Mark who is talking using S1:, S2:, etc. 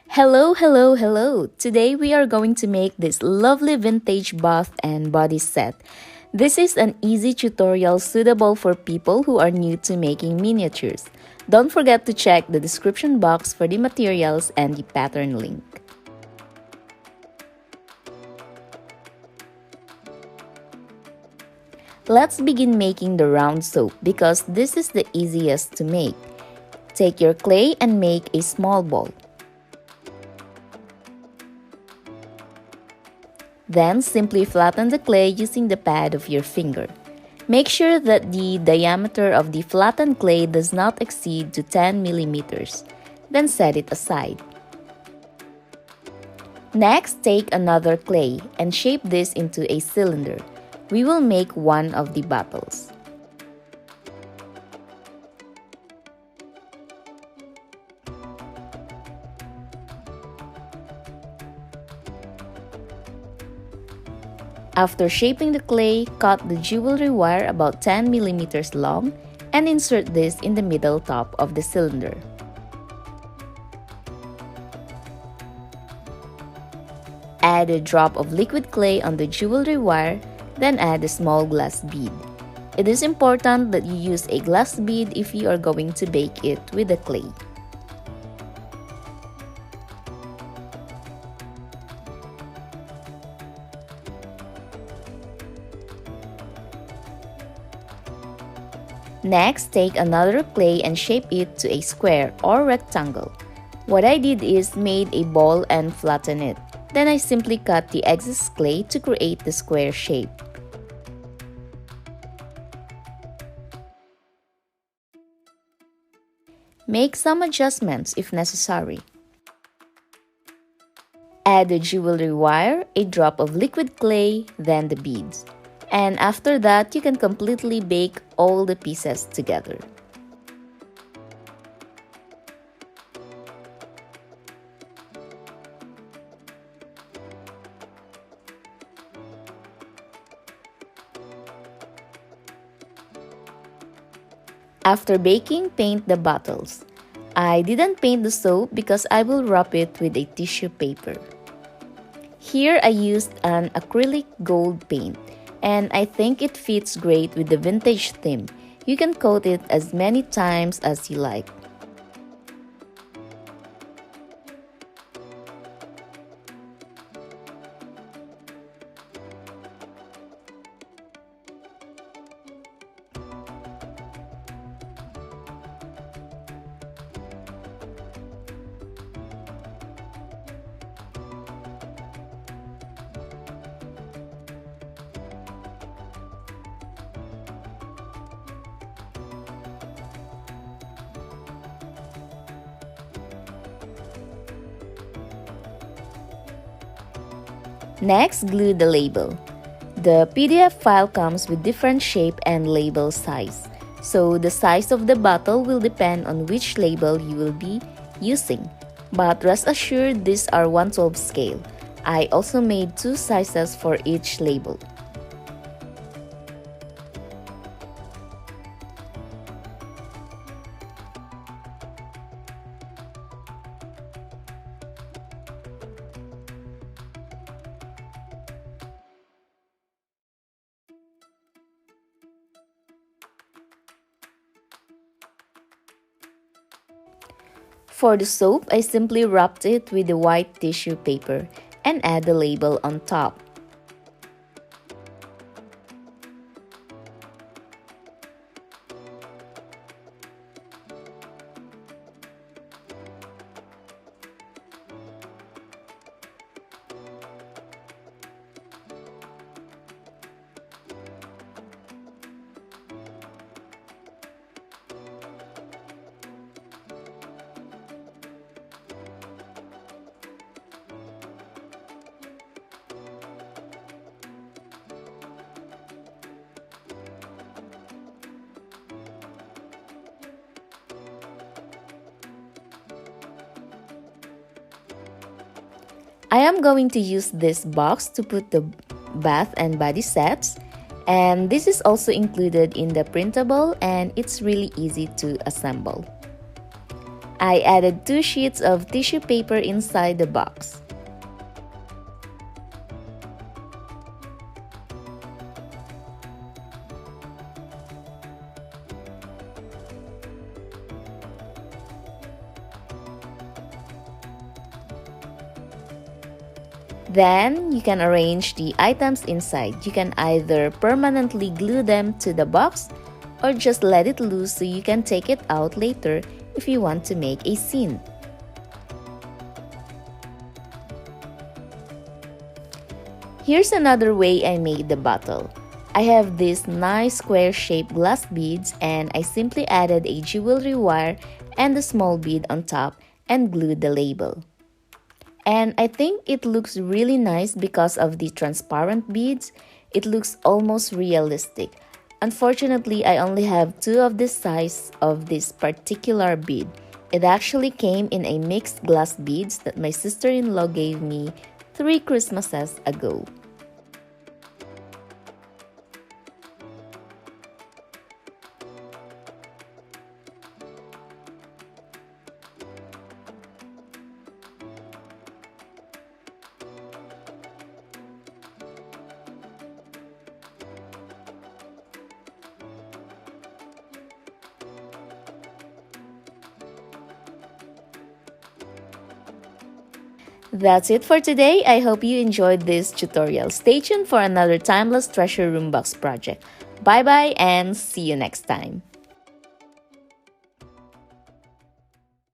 S1: Hello, hello, hello! Today we are going to make this lovely vintage bath and body set. This is an easy tutorial suitable for people who are new to making miniatures. Don't forget to check the description box for the materials and the pattern link. Let's begin making the round soap because this is the easiest to make. Take your clay and make a small ball. Then simply flatten the clay using the pad of your finger. Make sure that the diameter of the flattened clay does not exceed to 10 millimeters. Then set it aside. Next, take another clay and shape this into a cylinder. We will make one of the bottles. After shaping the clay, cut the jewelry wire about 10 millimeters long and insert this in the middle top of the cylinder. Add a drop of liquid clay on the jewelry wire, then add a small glass bead. It is important that you use a glass bead if you are going to bake it with the clay. Next, take another clay and shape it to a square or rectangle. What I did is made a ball and flatten it. Then I simply cut the excess clay to create the square shape. Make some adjustments if necessary. Add the jewelry wire, a drop of liquid clay, then the beads. And after that, you can completely bake all the pieces together. After baking, paint the bottles. I didn't paint the soap because I will wrap it with a tissue paper. Here I used an acrylic gold paint, and I think it fits great with the vintage theme. You can coat it as many times as you like. Next, glue the label. The PDF file comes with different shape and label size. So the size of the bottle will depend on which label you will be using. But rest assured, these are 1/12 scale. I also made two sizes for each label. For the soap, I simply wrapped it with the white tissue paper and add the label on top. I am going to use this box to put the bath and body sets, and this is also included in the printable and it's really easy to assemble. I added 2 sheets of tissue paper inside the box. Then, you can arrange the items inside. You can either permanently glue them to the box or just let it loose so you can take it out later if you want to make a scene. Here's another way I made the bottle. I have these nice square-shaped glass beads and I simply added a jewelry wire and a small bead on top and glued the label. And I think it looks really nice because of the transparent beads. It looks almost realistic. Unfortunately, I only have 2 of the size of this particular bead. It actually came in a mixed glass beads that my sister-in-law gave me 3 Christmases ago. That's it for today. I hope you enjoyed this tutorial. Stay tuned for another timeless treasure room box project. Bye bye and see you next time.